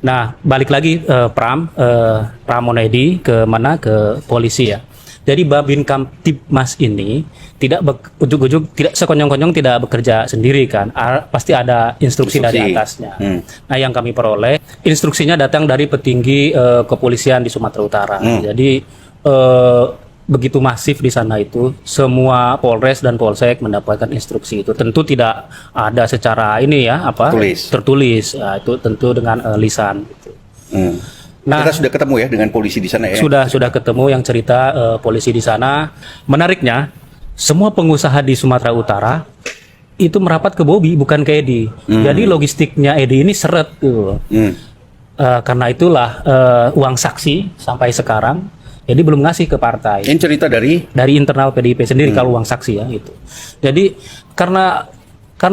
Nah, balik lagi Pramon Edi ke mana, ke polisi ya. Jadi Babin Kamtibmas ini tidak ujuk-ujuk, tidak sekonyong-konyong, tidak bekerja sendiri kan. Pasti ada instruksi dari atasnya. Nah, yang kami peroleh instruksinya datang dari petinggi kepolisian di Sumatera Utara. Jadi begitu masif di sana itu, semua Polres dan Polsek mendapatkan instruksi itu. Tentu tidak ada secara ini ya, tertulis. Ya, itu tentu dengan lisan. Gitu. Nah, kita sudah ketemu ya dengan polisi di sana ya? Sudah ketemu yang cerita polisi di sana. Menariknya, semua pengusaha di Sumatera Utara itu merapat ke Bobi, bukan ke Edi. Jadi logistiknya Edi ini seret tuh. Karena itulah uang saksi sampai sekarang Edi belum ngasih ke partai. Ini cerita dari internal PDIP sendiri kalau uang saksi ya itu. Jadi karena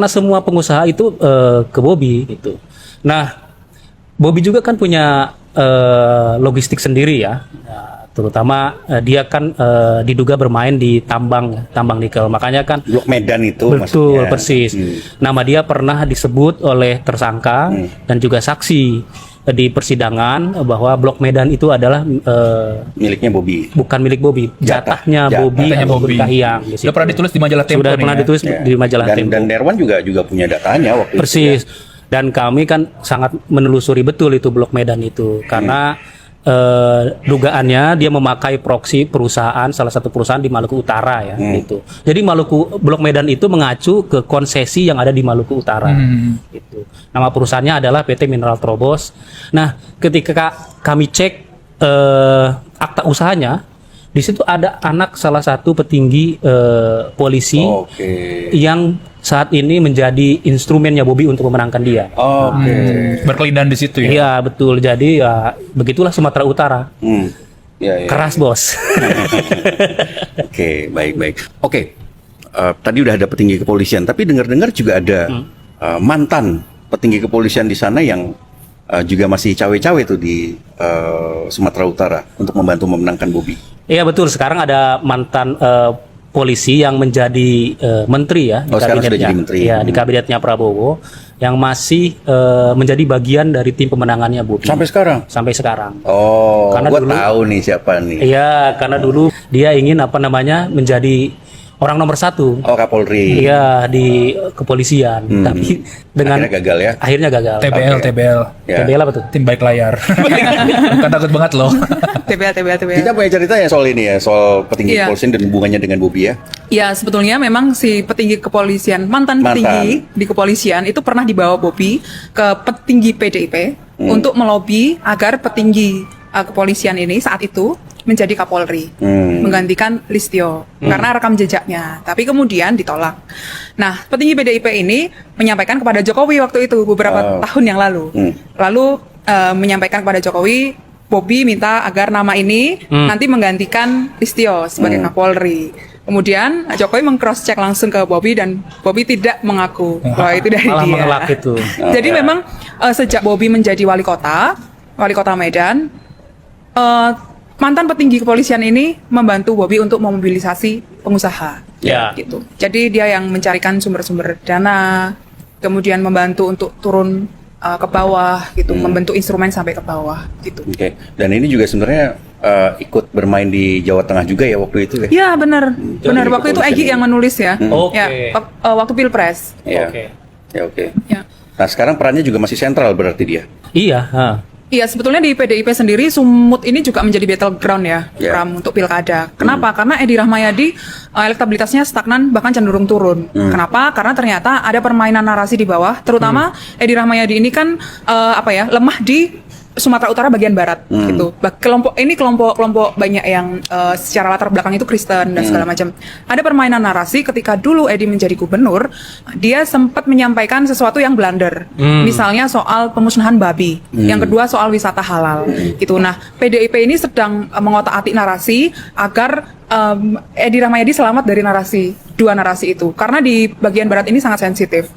semua pengusaha itu ke Bobi itu. Nah, Bobi juga kan punya logistik sendiri ya, terutama dia kan diduga bermain di tambang nikel, makanya kan Blok Medan itu betul maksudnya. Persis. Nama dia pernah disebut oleh tersangka dan juga saksi di persidangan bahwa Blok Medan itu adalah miliknya Bobi, bukan milik Bobi, jatahnya Bobi atau Kahiyang. Sudah pernah ditulis di majalah Tempo. Sudah pernah ditulis di majalah Tempo. Dan Derwan juga punya datanya waktu Persis. itu. Ya. Dan kami kan sangat menelusuri betul itu Blok Medan itu karena dugaannya dia memakai proksi perusahaan, salah satu perusahaan di Maluku Utara ya gitu. Jadi Blok Medan itu mengacu ke konsesi yang ada di Maluku Utara. Gitu. Nama perusahaannya adalah PT Mineral Trobos. Nah, ketika kami cek akta usahanya, di situ ada anak salah satu petinggi polisi yang saat ini menjadi instrumennya Bobi untuk memenangkan dia. Berkelindan di situ ya. Iya betul. Jadi ya begitulah Sumatera Utara. Ya. Keras bos. Oke, baik. Oke, tadi udah ada petinggi kepolisian, tapi dengar-dengar juga ada mantan petinggi kepolisian di sana yang juga masih cawe-cawe tuh di Sumatera Utara untuk membantu memenangkan Bobi. Iya betul. Sekarang ada mantan polisi yang menjadi menteri ya di kabinetnya. Sudah jadi menteri. Ya, di kabinetnya Prabowo yang masih menjadi bagian dari tim pemenangannya Bobi. Sampai sekarang. Oh, karena gua tahu nih siapa nih. Iya, karena dulu dia ingin menjadi orang nomor 1. Oh, Kapolri. Iya, di kepolisian. Tapi dengan akhirnya gagal ya. Akhirnya gagal. TBL. Ya. TBL apa tuh? Tim baik layar. Bukan takut banget loh. TBL. Kita punya cerita ya soal ini ya, soal petinggi kepolisian dan hubungannya dengan Bobi ya. Ya, sebetulnya memang si petinggi kepolisian, mantan petinggi di kepolisian itu pernah dibawa Bobi ke petinggi PDIP untuk melobi agar petinggi kepolisian ini saat itu menjadi Kapolri, menggantikan Listio karena rekam jejaknya. Tapi kemudian ditolak. Nah, petinggi PDIP ini menyampaikan kepada Jokowi waktu itu beberapa tahun yang lalu. Lalu menyampaikan kepada Jokowi, Bobi minta agar nama ini nanti menggantikan Listio sebagai Kapolri. Kemudian Jokowi meng-cross check langsung ke Bobi dan Bobi tidak mengaku bahwa itu dari malah dia. mengelak itu. Jadi memang sejak Bobi menjadi wali kota Medan, mantan petinggi kepolisian ini membantu Bobi untuk memobilisasi pengusaha. Ya. Gitu. Jadi dia yang mencarikan sumber-sumber dana, kemudian membantu untuk turun ke bawah, gitu, membentuk instrumen sampai ke bawah, gitu. Oke. Dan ini juga sebenarnya ikut bermain di Jawa Tengah juga ya waktu itu ya? Ya benar. Waktu itu Egy yang menulis ya. Oke. Ya, waktu Pilpres. Ya. Oke. Oke. Ya. Nah sekarang perannya juga masih sentral berarti dia? Iya. Iya, sebetulnya di PDIP sendiri Sumut ini juga menjadi battleground ya, Pram, untuk pilkada. Kenapa? Karena Edi Rahmayadi elektabilitasnya stagnan bahkan cenderung turun. Kenapa? Karena ternyata ada permainan narasi di bawah, terutama Edi Rahmayadi ini kan lemah di Sumatera Utara bagian barat gitu. Kelompok banyak yang secara latar belakang itu Kristen dan segala macam. Ada permainan narasi ketika dulu Edi menjadi gubernur, dia sempat menyampaikan sesuatu yang blunder. Misalnya soal pemusnahan babi, yang kedua soal wisata halal gitu. Nah, PDIP ini sedang mengotak-atik narasi agar Edi Rahmayadi selamat dari dua narasi itu. Karena di bagian barat ini sangat sensitif.